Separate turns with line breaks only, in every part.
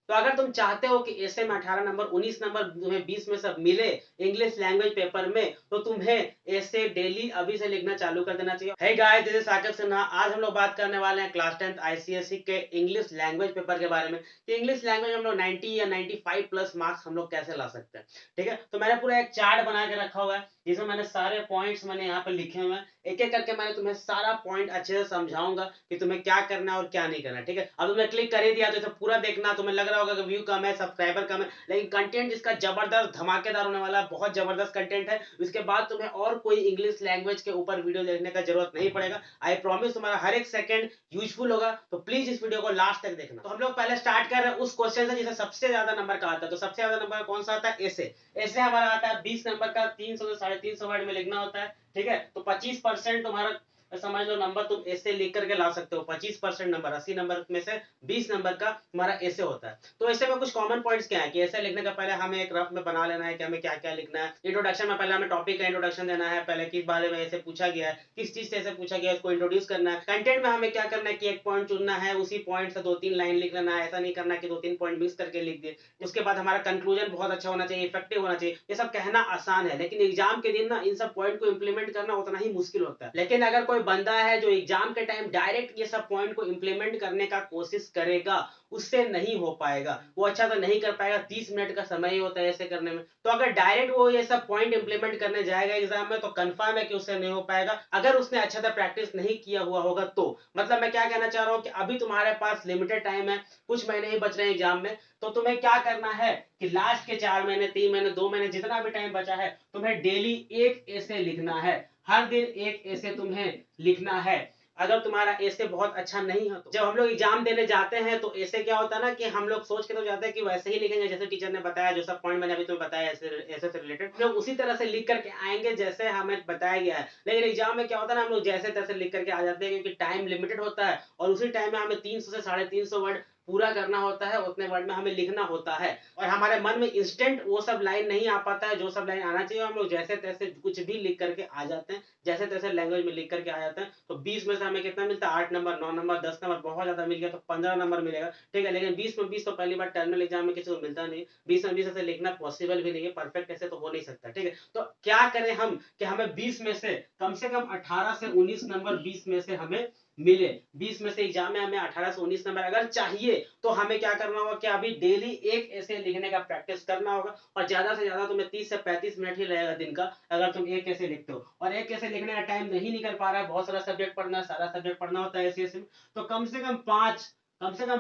तो अगर तुम चाहते हो कि ऐसे में 18 नंबर 19 नंबर तुम्हें 20 में सब मिले इंग्लिश लैंग्वेज पेपर में, तो तुम्हें ऐसे डेली अभी से लिखना चालू कर देना चाहिए। Hey guys, this is Saket Sinha. आज हम लोग बात करने वाले हैं क्लास 10th आईसीएसई के इंग्लिश लैंग्वेज पेपर के बारे में कि इंग्लिश लैंग्वेज हम लोग 90 या 95 प्लस मार्क्स हम लोग कैसे ला सकते हैं। ठीक है, तो मैंने पूरा एक चार्ट बना के रखा हुआ है जिसमें मैंने सारे पॉइंट्स मैंने यहाँ पे लिखे हुए हैं। एक एक करके मैंने तुम्हें सारा पॉइंट अच्छे से समझाऊंगा कि तुम्हें क्या करना है और क्या नहीं करना है। ठीक है, अब तुमने क्लिक कर ही दिया तो इसे पूरा देखना। तुम्हें लग रहा होगा कि व्यू कम है, सब्सक्राइबर कम है, लेकिन कंटेंट इसका जबरदस्त धमाकेदार होने वाला है, बहुत जबरदस्त कंटेंट है। इसके बाद तुम्हें और कोई इंग्लिश लैंग्वेज के ऊपर वीडियो देखने का जरूरत नहीं पड़ेगा। आई प्रॉमिस तुम्हारा हर एक सेकंड यूजफुल होगा, तो प्लीज इस वीडियो को लास्ट तक देखना। तो हम लोग पहले स्टार्ट कर रहे हैं उस क्वेश्चन से जिसे सबसे ज्यादा नंबर का आता है। तो सबसे ज्यादा नंबर कौन सा आता है? ऐसे। ऐसे हमारा आता है 20 नंबर का, 300 से 350 वर्ड में लिखना होता है। ठीक है, तो 25% तुम्हारा समझ लो नंबर तुम ऐसे लिख करके ला सकते हो। 25% नंबर 80 नंबर में से 20 नंबर का तुम्हारा ऐसे होता है। तो ऐसे में कुछ कॉमन पॉइंट्स क्या है कि ऐसे लिखने का पहले हमें एक रफ में बना लेना है कि हमें क्या क्या लिखना है। इंट्रोडक्शन में पहले हमें टॉपिक का इंट्रोडक्शन देना है, पहले किस बारे में ऐसे पूछा गया है, किस चीज से ऐसे पूछा गया है, इसको इंट्रोड्यूस करना है। कंटेंट में हमें क्या करना है कि एक पॉइंट चुनना है, उसी पॉइंट से 2-3 लाइन लिख लेना है। ऐसा नहीं करना कि 2-3 पॉइंट मिक्स करके लिख दिए। उसके बाद हमारा कंक्लूजन बहुत अच्छा होना चाहिए, इफेक्टिव होना चाहिए। ये सब कहना आसान है, लेकिन एग्जाम के दिन ना इन सब पॉइंट को इंप्लीमेंट करना उतना ही मुश्किल होता है। लेकिन अगर कोई बंदा है जो एग्जाम के टाइम डायरेक्ट ये सब पॉइंट को इंप्लीमेंट करने का कोशिश करेगा, उससे नहीं हो पाएगा, वो अच्छा तो नहीं कर पाएगा। 30 मिनट का समय ही होता है ऐसे करने में। तो अगर डायरेक्ट वो ये सब पॉइंट इंप्लीमेंट करने जाएगा एग्जाम में, तो कंफर्म है कि उससे नहीं हो पाएगा, अगर उसने अच्छा से प्रैक्टिस नहीं किया हुआ होगा तो। मतलब मैं क्या कहना चाह रहा हूँ कि अभी तुम्हारे पास लिमिटेड टाइम है, कुछ महीने ही बच रहे हैं एग्जाम में। तो तुम्हें क्या करना है कि लास्ट के 4 महीने, 3 महीने, 2 महीने, जितना भी टाइम बचा है, तुम्हें डेली एक ऐसे लिखना है। हर दिन एक ऐसे तुम्हें लिखना है। अगर तुम्हारा ऐसे बहुत अच्छा नहीं है तो जब हम लोग एग्जाम देने जाते हैं तो ऐसे क्या होता है ना कि हम लोग सोच के तो जाते हैं कि वैसे ही लिखेंगे जैसे टीचर ने बताया, जो सब पॉइंट मैंने अभी तुम्हें बताया ऐसे ऐसे से रिलेटेड हम लोग उसी तरह से लिख करके आएंगे जैसे हमें बताया गया है। लेकिन एग्जाम में क्या होता है ना, हम लोग जैसे तैसे लिख करके आ जाते हैं क्योंकि टाइम लिमिटेड होता है और उसी टाइम में हमें 300 से 350 वर्ड पूरा करना होता है, उतने वर्ड में हमें लिखना होता है। और हमारे मन में इंस्टेंट वो सब लाइन नहीं आ पाता है जो सब लाइन आना चाहिए। हम लोग जैसे तैसे कुछ भी लिख करके आ जाते हैं, जैसे तैसे लैंग्वेज में लिख करके आ जाते हैं। तो 20 में से हमें कितना मिलता है? 8 नंबर, 9 नंबर, 10 नंबर, बहुत ज्यादा मिल गया तो 15 नंबर मिलेगा। ठीक है, लेकिन 20 में 20 तो पहली बार टर्मिनल एग्जाम में किसी को मिलता नहीं। 20 में 20 ऐसे लिखना पॉसिबल भी नहीं है, परफेक्ट ऐसे तो हो नहीं सकता। ठीक है, तो क्या करें हम कि हमें 20 में से कम 18 से 19 नंबर 20 में से हमें मिले। 20 में से एग्जाम में हमें 18 से 19 नंबर अगर चाहिए तो हमें क्या करना होगा कि अभी डेली एक ऐसे लिखने का प्रैक्टिस करना होगा। और ज्यादा से ज्यादा तुम्हें 30 से 35 मिनट ही लगेगा दिन का अगर तुम एक ऐसे लिखते हो। और एक ऐसे लिखने का टाइम नहीं निकल पा रहा है, बहुत सारा सब्जेक्ट पढ़ना है, सारा सब्जेक्ट पढ़ना होता है ऐसे ऐसे, तो कम से कम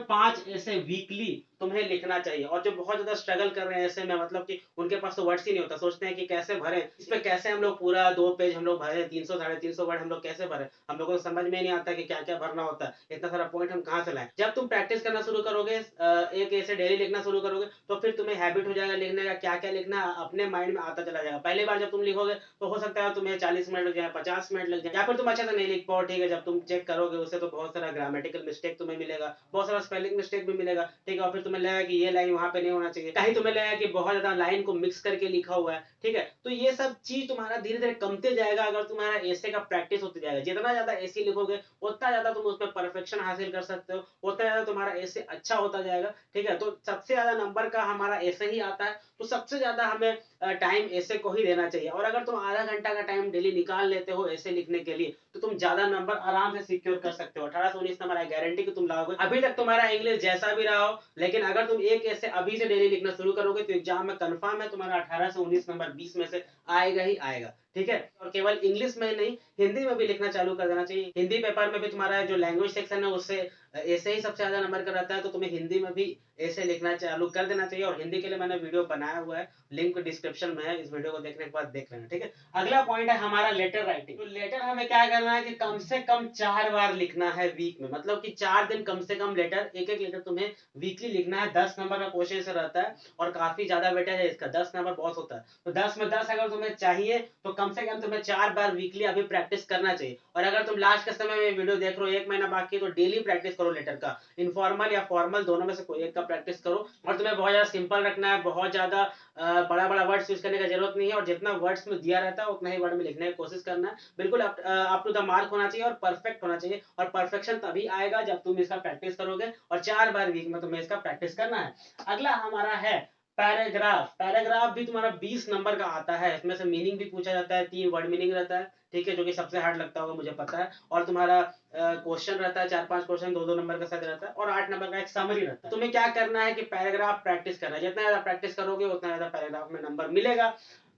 5 ऐसे वीकली तुम्हें लिखना चाहिए। और जो बहुत ज्यादा स्ट्रगल कर रहे हैं ऐसे में, मतलब कि उनके पास तो वर्ड्स ही नहीं होता, सोचते हैं कि कैसे भरें इस पे, कैसे हम लोग पूरा 2 पेज हम लोग भरे, 300 350 वर्ड हम लोग कैसे भरे। हम लोगों को समझ में नहीं आता कि क्या क्या भरना होता है, इतना सारा पॉइंट हम कहाँ से लाएं। जब तुम प्रैक्टिस करना शुरू करोगे, एक ऐसे डेली लिखना शुरू करोगे, तो फिर तुम्हें हैबिट हो जाएगा लिखने का, क्या क्या लिखना अपने माइंड में आता चला जाएगा। पहली बार जब तुम लिखोगे तो हो सकता है तुम्हें 40 मिनट लग जाए, 50 मिनट लग जाए, या फिर तुम अच्छे से नहीं लिख पाओ। ठीक है, जब तुम चेक करोगे उसे तो बहुत सारा ग्रामेटिकल मिस्टेक तुम्हें मिलेगा, बहुत सारा स्पेलिंग मिस्टेक भी मिलेगा। ठीक है, और फिर तुम्हें लगेगा कि ये लाइन वहां पे नहीं होना चाहिए, कहीं तुम्हें लगेगा कि बहुत ज्यादा लाइन को मिक्स करके लिखा हुआ है। ठीक है, तो ये सब चीज तुम्हारा धीरे धीरे कमते जाएगा अगर तुम्हारा ऐसे का प्रैक्टिस होते जाएगा। जितना ज्यादा ऐसे लिखोगे उतना ज्यादा तुम उसमें परफेक्शन हासिल कर सकते हो, उतना ज्यादा तुम्हारा ऐसे अच्छा होता जाएगा। ठीक है, तो सबसे ज्यादा नंबर का हमारा ऐसे ही आता है, तो सबसे ज्यादा हमें टाइम ऐसे को ही देना चाहिए। और अगर तुम आधा घंटा का टाइम डेली निकाल लेते हो ऐसे लिखने के लिए, तो तुम ज्यादा नंबर आराम से सिक्योर कर सकते हो। 18 से 19 नंबर आई गारंटी कि तुम लाओगे। अभी तक तुम्हारा इंग्लिश जैसा भी रहा हो, लेकिन अगर तुम एक ऐसे अभी से डेली लिखना शुरू करोगे तो एग्जाम में कंफर्म है तुम्हारा 18 से 19 नंबर 20 में से आएगा ही आएगा। ठीक है, और केवल इंग्लिश में नहीं, हिंदी में भी लिखना चालू कर देना चाहिए। हिंदी पेपर में भी तुम्हारा जो लैंग्वेज सेक्शन है उससे ऐसे ही सबसे ज्यादा नंबर का रहता है, तो तुम्हें हिंदी में भी ऐसे लिखना चालू कर देना चाहिए। और हिंदी के लिए मैंने वीडियो बनाया हुआ है, लिंक डिस्क्रिप्शन में है, इस वीडियो को देखने के बाद देख लेना। ठीक है, अगला पॉइंट है हमारा लेटर राइटिंग। तो लेटर हमें क्या करना है कि कम से कम 4 बार लिखना है वीक में, मतलब कि 4 दिन कम से कम लेटर, एक एक लेटर तुम्हें वीकली लिखना है। 10 नंबर का क्वेश्चन से रहता है और काफी ज्यादा वेटेज है इसका, 10 नंबर बहुत होता है। तो 10 में 10 अगर तुम्हें चाहिए तो कम से कम तुम्हें 4 बार वीकली अभी प्रैक्टिस करना चाहिए। और अगर तुम लास्ट के समय में वीडियो देख रहे हो, 1 महीना बाकी है, तो डेली प्रैक्टिस करो लेटर का। इनफॉर्मल या फॉर्मल दोनों में से कोई एक का प्रैक्टिस करो। और तुम्हें बहुत ज्यादा सिंपल रखना है, बहुत ज्यादा बड़ा बड़ा वर्ड्स यूज करने का जरूरत नहीं है, और जितना वर्ड्स में दिया रहता है उतना ही वर्ड में लिखने की कोशिश करना है। बिल्कुल अप टू द मार्क होना चाहिए और परफेक्ट होना चाहिए। और परफेक्शन तभी आएगा जब तुम इसका प्रैक्टिस करोगे, और 4 बार वीक में तुम्हें इसका प्रैक्टिस करना है। अगला हमारा है पैराग्राफ। पैराग्राफ भी तुम्हारा 20 नंबर का आता है। इसमें से मीनिंग भी पूछा जाता है, 3 वर्ड मीनिंग रहता है, ठीक है, जो कि सबसे हार्ड लगता होगा मुझे पता है। और तुम्हारा क्वेश्चन रहता है, 4-5 क्वेश्चन 2-2 नंबर का शायद रहता है, और 8 नंबर का एक समरी रहता है। तुम्हें क्या करना है कि पैराग्राफ प्रैक्टिस करना है। जितना ज्यादा प्रैक्टिस करोगे उतना ज्यादा पैराग्राफ में नंबर मिलेगा।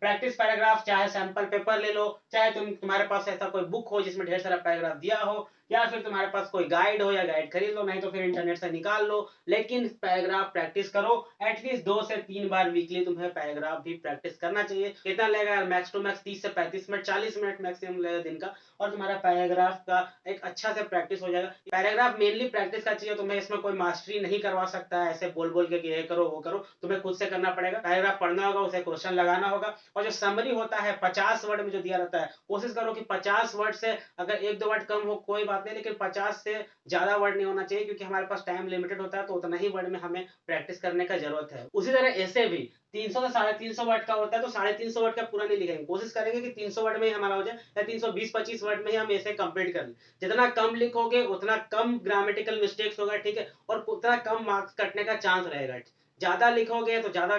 प्रैक्टिस पैराग्राफ चाहे सैंपल पेपर ले लो, चाहे तुम्हारे पास ऐसा कोई बुक हो जिसमें ढेर सारा पैराग्राफ दिया हो, या फिर तुम्हारे पास कोई गाइड हो, या गाइड खरीद लो, नहीं तो फिर इंटरनेट से निकाल लो। लेकिन पैराग्राफ प्रैक्टिस करो। एटलीस्ट 2 से 3 बार वीकली तुम्हें पैराग्राफ भी प्रैक्टिस करना चाहिए। कितना लगेगा? मैक्स टू मैक्स 30 से 35 मिनट, 40 मिनट मैक्सिमम लगेगा दिन का, और तुम्हारा पैराग्राफ का एक अच्छा से प्रैक्टिस हो जाएगा। पैराग्राफ मेनली प्रैक्टिस का चाहिए तुम्हें, इसमें कोई मास्टरी नहीं करवा सकता है ऐसे बोल बोल के कि ये करो वो करो। तुम्हें खुद से करना पड़ेगा। पैराग्राफ पढ़ना होगा, उसे क्वेश्चन लगाना होगा। और जो समरी होता है 50 वर्ड में जो दिया रहता है, कोशिश करो कि 50 वर्ड से अगर 1-2 वर्ड कम हो कोई बात नहीं, लेकिन 50 से ज्यादा वर्ड नहीं होना चाहिए, क्योंकि हमारे पास टाइम लिमिटेड होता है, तो उतना ही वर्ड में हमें प्रैक्टिस करने का जरूरत है। उसी तरह ऐसे भी 300 से 350 वर्ड का होता है, तो 350 वर्ड का पूरा नहीं लिखेंगे, कोशिश करेंगे कि 300 वर्ड में ही हमारा हो जाए, या 320-25 वर्ड में ही हम ऐसे कंप्लीट कर लें। जितना कम लिखोगे उतना कम ग्रामेटिकल मिस्टेक्स होगा, ठीक है, और उतना कम मार्क्स कटने का चांस रहेगा। ज्यादा लिखोगे तो ज्यादा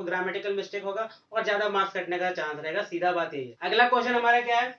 ग्रामेटिकल मिस्टेक होगा, और ज्यादा मार्क्स कटने का चांस रहेगा। सीधा बात यही है। अगला क्वेश्चन हमारा क्या है?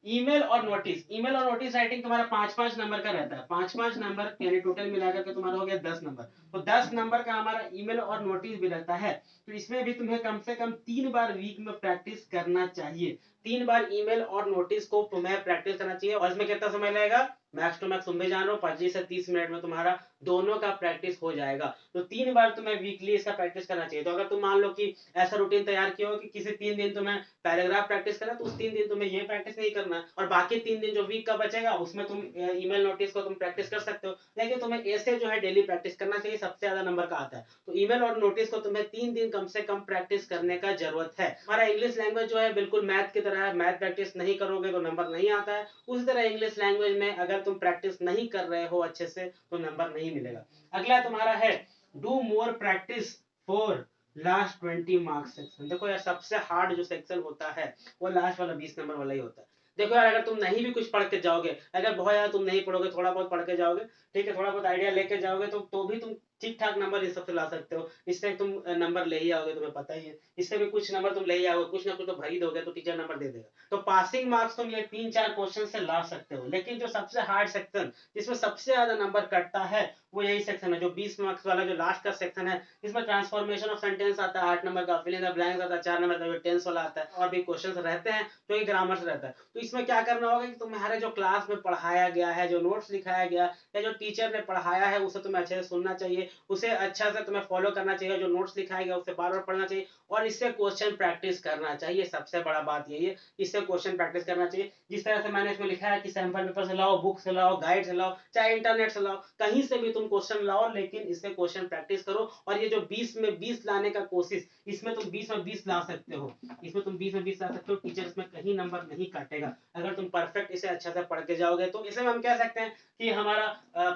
ईमेल और नोटिस। ईमेल और नोटिस राइटिंग तुम्हारा 5-5 नंबर का रहता है। 5-5 नंबर यानी टोटल मिलाकर के तुम्हारा हो गया 10 नंबर। तो 10 नंबर का हमारा ईमेल और नोटिस भी रहता है। तो इसमें भी तुम्हें कम से कम 3 बार वीक में प्रैक्टिस करना चाहिए। 3 बार ईमेल और नोटिस को तुम्हें प्रैक्टिस करना चाहिए। और इसमें कितना समय लगेगा? मैक्स टू मैक्स तुम भी जानो 25 से 30 मिनट में तुम्हारा दोनों का प्रैक्टिस हो जाएगा। तो 3 बार तुम्हें वीकली इसका प्रैक्टिस करना चाहिए। तो अगर तुम मान लो कि ऐसा रूटीन तैयार किया हो कि किसी 3 दिन तुम्हें पैराग्राफ प्रैक्टिस करना, तो उस 3 दिन तुम्हें ये प्रैक्टिस नहीं करना, और बाकी 3 दिन जो वीक का बचेगा उसमें तुम ईमेल नोटिस को तुम प्रैक्टिस कर सकते हो। लेकिन तुम्हें ऐसे जो है डेली प्रैक्टिस करना चाहिए, सबसे ज्यादा नंबर का आता है। तो ईमेल और नोटिस को तुम्हें 3 दिन कम से कम प्रैक्टिस करने का जरूरत है। हमारा इंग्लिश लैंग्वेज जो है बिल्कुल मैथ की तरह है। मैथ प्रैक्टिस नहीं करोगे तो नंबर नहीं आता है। उसी तरह इंग्लिश लैंग्वेज में अगर तुम प्रैक्टिस नहीं कर रहे हो अच्छे से, तो नंबर नहीं मिलेगा। अगला तुम्हारा है do more practice for last 20 marks section. देखो यार, सबसे हार्ड जो सेक्शन होता है वो लास्ट वाला 20 नंबर वाला ही होता है। देखो यार, अगर तुम नहीं भी कुछ पढ़ के जाओगे, अगर बहुत ज्यादा तुम नहीं पढ़ोगे, थोड़ा बहुत पढ़ के जाओगे, ठीक है, थोड़ा बहुत आइडिया लेके जाओगे, तो भी तुम ठीक ठाक नंबर इस सबसे ला सकते हो। इससे तुम नंबर ले ही आओगे, तुम्हें पता ही है। इससे भी कुछ नंबर तुम ले ही आओगे, कुछ ना कुछ तो भर ही दोगे, तो टीचर नंबर दे देगा। तो पासिंग मार्क्स तुम ये 3-4 क्वेश्चन से ला सकते हो। लेकिन जो सबसे हार्ड सेक्शन, जिसमें सबसे ज्यादा नंबर कटता है, वो यही सेक्शन है, जो 20 मार्क्स वाला जो लास्ट का सेक्शन है। इसमें ट्रांसफॉर्मेशन ऑफ सेंटेंस आता है 8 नंबर का, फिल इन द ब्लैंक्स आता है 4 नंबर का, टेंस वाला आता है, और भी क्वेश्चंस रहते हैं जो कि ग्रामर से रहता है। तो इसमें क्या करना होगा कि तुम्हारे जो क्लास में पढ़ाया गया है, जो नोट्स लिखाया गया, या जो टीचर ने पढ़ाया है, उसे तुम्हें अच्छे से सुनना चाहिए, उसे अच्छा से तुम्हें फॉलो करना चाहिए। जो नोट्स लिखाया गया उसे बार बार पढ़ना चाहिए, और इससे क्वेश्चन प्रैक्टिस करना चाहिए। सबसे बड़ा बात यही है, इससे क्वेश्चन प्रैक्टिस करना चाहिए। जिस तरह से मैंने इसमें लिखा है कि सैंपल पेपर से लाओ, बुक से लाओ, गाइड से लाओ, चाहे इंटरनेट से लाओ, कहीं से भी तुम क्वेश्चन लाओ, लेकिन इससे क्वेश्चन प्रैक्टिस करो। और ये जो 20 में 20 लाने का कोशिश, इसमें तुम 20 में 20 ला सकते हो। इसमें तुम 20 में 20 ला सकते हो। टीचर इसमें कहीं नंबर नहीं काटेगा अगर तुम परफेक्ट इसे अच्छा से पढ़ के जाओगे। तो इसे हम कह सकते हैं कि हमारा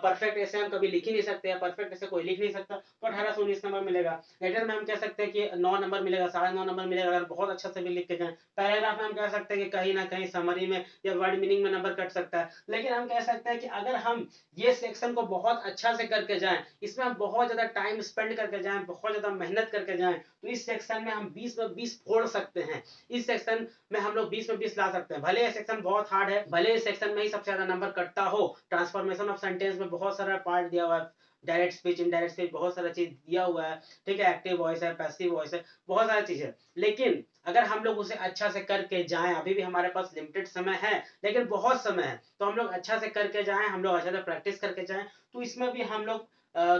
परफेक्ट ऐसे हम कभी लिख ही नहीं सकते, परफेक्ट ऐसे कोई लिख नहीं सकता। तो 1819 नंबर मिलेगा। लेटर में हम कह सकते हैं कि 9 नंबर मिलेगा, 9.5 नंबर मिलेगा अगर बहुत अच्छा से भी लिख के जाए। पैराग्राफ में हम कह सकते हैं कि कहीं ना कहीं समरी में या वर्ड मीनिंग में नंबर कट सकता है। लेकिन हम कह सकते हैं कि अगर हम ये सेक्शन को बहुत अच्छा से करके जाएं, इसमें हम बहुत ज्यादा टाइम स्पेंड करके जाएं, बहुत ज्यादा मेहनत करके जाएं, तो इस सेक्शन में हम 20 में 20 फोड़ सकते हैं। इस सेक्शन में हम लोग 20 में 20 ला सकते हैं। भले ये सेक्शन बहुत हार्ड है, भले इस सेक्शन में ही सबसे ज्यादा नंबर कटता हो। ट्रांसफॉर्मेशन ऑफ सेंटेंस में बहुत सारा पार्ट दिया हुआ है, डायरेक्ट स्पीच, इनडायरेक्ट स्पीच, बहुत सारा चीज दिया हुआ है, ठीक है, एक्टिव वॉइस है, पैसिव वॉइस है, बहुत सारी चीज है। लेकिन अगर हम लोग उसे अच्छा से करके जाएं, अभी भी हमारे पास लिमिटेड समय है, लेकिन बहुत समय है, तो हम लोग अच्छा से करके जाएं, हम लोग अच्छा से प्रैक्टिस करके जाएं, तो इसमें भी हम लोग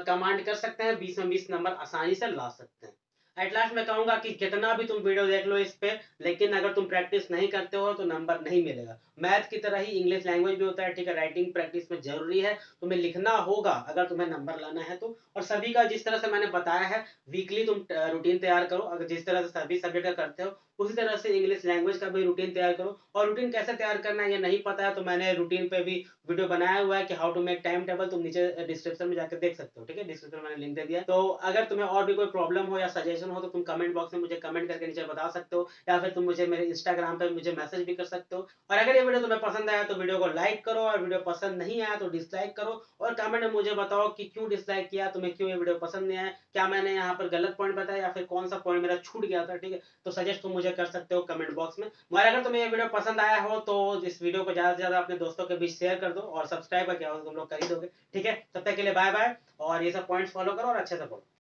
कमांड कर सकते हैं, 20 में 20 नंबर आसानी से ला सकते हैं। एट लास्ट मैं कहूंगा कि कितना भी तुम वीडियो देख लो इस पे, लेकिन अगर तुम प्रैक्टिस नहीं करते हो तो नंबर नहीं मिलेगा। मैथ की तरह ही इंग्लिश लैंग्वेज भी होता है, ठीक है, राइटिंग प्रैक्टिस में जरूरी है, तुम्हें लिखना होगा अगर तुम्हें नंबर लाना है तो। और सभी का जिस तरह से मैंने बताया है, वीकली तुम रूटीन तैयार करो, अगर जिस तरह से सभी सब्जेक्ट का करते हो उसी तरह से इंग्लिश लैंग्वेज का भी रूटीन तैयार करो। और रूटीन कैसे तैयार करना है ये नहीं पता है तो मैंने रूटीन पे भी वीडियो बनाया हुआ है कि how to make time table, तुम नीचे डिस्क्रिप्शन में जाकर देख सकते हो, ठीक है, डिस्क्रिप्शन में मैंने लिंक दे दिया। तो अगर तुम्हें और भी कोई प्रॉब्लम हो या सजेशन हो तो तुम कमेंट बॉक्स में मुझे कमेंट करके नीचे बता सकते हो, या फिर तुम मुझे मेरे इंस्टाग्राम पे मुझे मैसेज भी कर सकते हो। और अगर ये वीडियो तुम्हें पसंद आया तो वीडियो को लाइक करो, और वीडियो पसंद नहीं आया तो डिसलाइक करो, और कमेंट में मुझे बताओ कि क्यों डिसलाइक किया, तुम्हें क्यों ये वीडियो पसंद नहीं आया, क्या मैंने यहाँ पर गलत पॉइंट बताया या फिर कौन सा पॉइंट मेरा छूट गया था, ठीक है। तो सजेस्ट तुम मुझे कर सकते हो कमेंट बॉक्स में। और अगर तुम्हें ये वीडियो पसंद आया हो तो इस वीडियो को ज्यादा से ज्यादा अपने दोस्तों के बीच शेयर कर दो, और सब्सक्राइब क्या हो तुम लोग कर ही दोगे, ठीक है। तब तक के लिए बाय बाय, और ये सब पॉइंट्स फॉलो करो और अच्छे से पढ़ो।